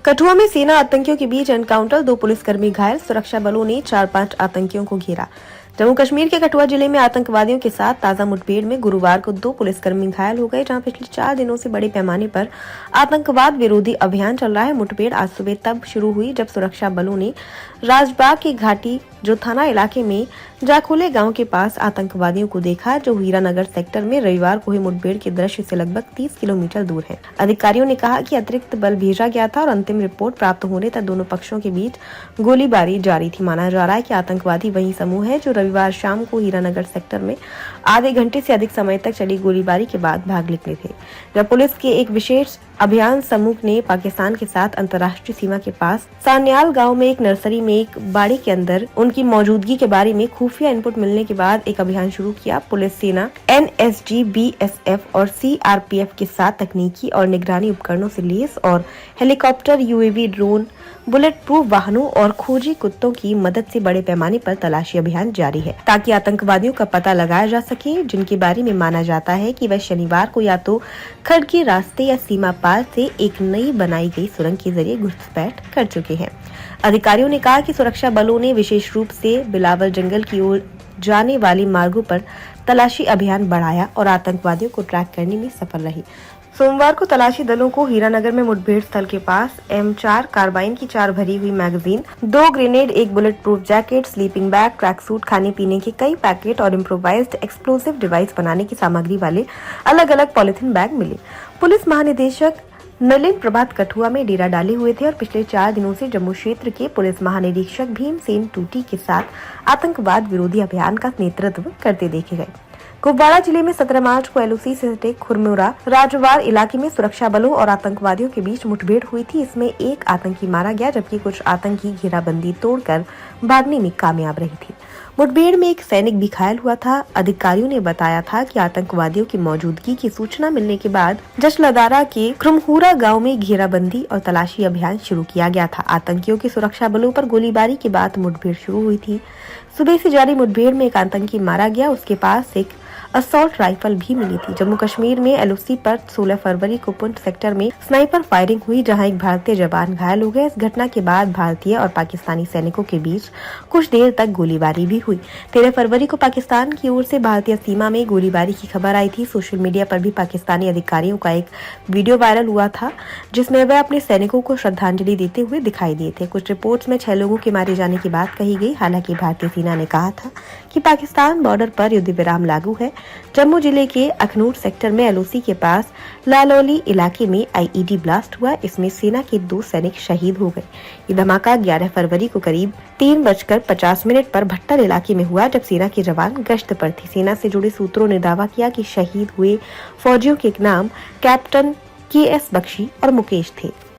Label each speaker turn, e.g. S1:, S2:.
S1: कठुआ में सेना आतंकियों के बीच एनकाउंटर, 2 पुलिसकर्मी घायल, सुरक्षा बलों ने 4-5 आतंकियों को घेरा। जम्मू कश्मीर के कठुआ जिले में आतंकवादियों के साथ ताजा मुठभेड़ में गुरुवार को 2 पुलिसकर्मी घायल हो गए, जहां पिछले 4 दिनों से बड़े पैमाने पर आतंकवाद विरोधी अभियान चल रहा है। मुठभेड़ आज सुबह तब शुरू हुई जब सुरक्षा बलों ने राजबाग की घाटी जो थाना इलाके में जाखोले गांव के पास आतंकवादियों को देखा, जो हीरानगर सेक्टर में रविवार को हुई मुठभेड़ के दृश्य से लगभग 30 किलोमीटर दूर है। अधिकारियों ने कहा कि अतिरिक्त बल भेजा गया था और अंतिम रिपोर्ट प्राप्त होने तक दोनों पक्षों के बीच गोलीबारी जारी थी। माना जा रहा है कि आतंकवादी वही समूह है जो रविवार शाम को हीरानगर सेक्टर में आधे घंटे से अधिक समय तक चली गोलीबारी के बाद भाग निकले थे, जब पुलिस के एक विशेष अभियान समूह ने पाकिस्तान के साथ अंतर्राष्ट्रीय सीमा के पास सान्याल गांव में एक नर्सरी में एक बाड़ी के अंदर उनकी मौजूदगी के बारे में खुफिया इनपुट मिलने के बाद एक अभियान शुरू किया। पुलिस, सेना, एनएसजी, बीएसएफ और सीआरपीएफ के साथ तकनीकी और निगरानी उपकरणों से लैस और helicopter, UAV, drone, bullet proof वाहनों और खोजी कुत्तों की मदद से बड़े पैमाने पर तलाशी अभियान जारी है, ताकि आतंकवादियों का पता लगाया जा सके, जिनके बारे में माना जाता है कि वह शनिवार को या तो खड़की रास्ते या सीमा पार से एक नई बनाई गई सुरंग के जरिए घुसपैठ कर चुके हैं। अधिकारियों ने कहा कि सुरक्षा बलों ने विशेष रूप से बिलावल जंगल की ओर जाने वाले मार्गों पर तलाशी अभियान बढ़ाया और आतंकवादियों को ट्रैक करने में सफल रही। सोमवार को तलाशी दलों को हीरानगर में मुठभेड़ स्थल के पास M4 कार्बाइन की 4 भरी हुई magazine, 2 grenade, 1 bullet proof jacket, sleeping bag, track suit, खाने पीने के कई पैकेट और इम्प्रोवाइज्ड एक्सप्लोसिव डिवाइस बनाने की सामग्री वाले अलग अलग पॉलिथीन बैग मिले। पुलिस महानिदेशक नलिन प्रभात कठुआ में डेरा डाले हुए थे और पिछले 4 दिनों से जम्मू क्षेत्र के पुलिस महानिरीक्षक भीमसेन टूटी के साथ आतंकवाद विरोधी अभियान का नेतृत्व करते देखे गए। कुपवाड़ा जिले में 17 मार्च को एलओसी से सटे खुरमुरा राजवार इलाके में सुरक्षा बलों और आतंकवादियों के बीच मुठभेड़ हुई थी। इसमें एक आतंकी मारा गया, जबकि कुछ आतंकी घेराबंदी तोड़कर भागने में कामयाब रही थी। मुठभेड़ में एक सैनिक भी घायल हुआ था। अधिकारियों ने बताया था कि आतंकवादियों की मौजूदगी की सूचना मिलने के बाद जशलदारा के खुरमुरा गांव में घेराबंदी और तलाशी अभियान शुरू किया गया था। आतंकियों की सुरक्षा बलों पर गोलीबारी के बाद मुठभेड़ शुरू हुई थी। सुबह से जारी मुठभेड़ में एक आतंकी मारा गया, उसके पास एक असॉल्ट राइफल भी मिली थी। जम्मू कश्मीर में एलओसी पर 16 फरवरी को पुंछ सेक्टर में स्नाइपर फायरिंग हुई, जहां एक भारतीय जवान घायल हो गए। इस घटना के बाद भारतीय और पाकिस्तानी सैनिकों के बीच कुछ देर तक गोलीबारी भी हुई। 13 फरवरी को पाकिस्तान की ओर से भारतीय सीमा में गोलीबारी की खबर आई थी। सोशल मीडिया पर भी पाकिस्तानी अधिकारियों का एक वीडियो वायरल हुआ था, जिसमें वह अपने सैनिकों को श्रद्धांजलि देते हुए दिखाई दिए थे। कुछ रिपोर्ट्स में 6 लोगों के मारे जाने की बात कही गई। हालांकि भारतीय सेना ने कहा था कि पाकिस्तान बॉर्डर पर युद्ध विराम लागू है। जम्मू जिले के अखनूर सेक्टर में एलओसी के पास लालौली इलाके में आईईडी ब्लास्ट हुआ। इसमें सेना के 2 सैनिक शहीद हो गए। ये धमाका 11 फरवरी को करीब 3:50 पर भट्टल इलाके में हुआ, जब सेना के जवान गश्त पर थे। सेना से जुड़े सूत्रों ने दावा किया कि शहीद हुए फौजियों के नाम कैप्टन KS बख्शी और मुकेश थे।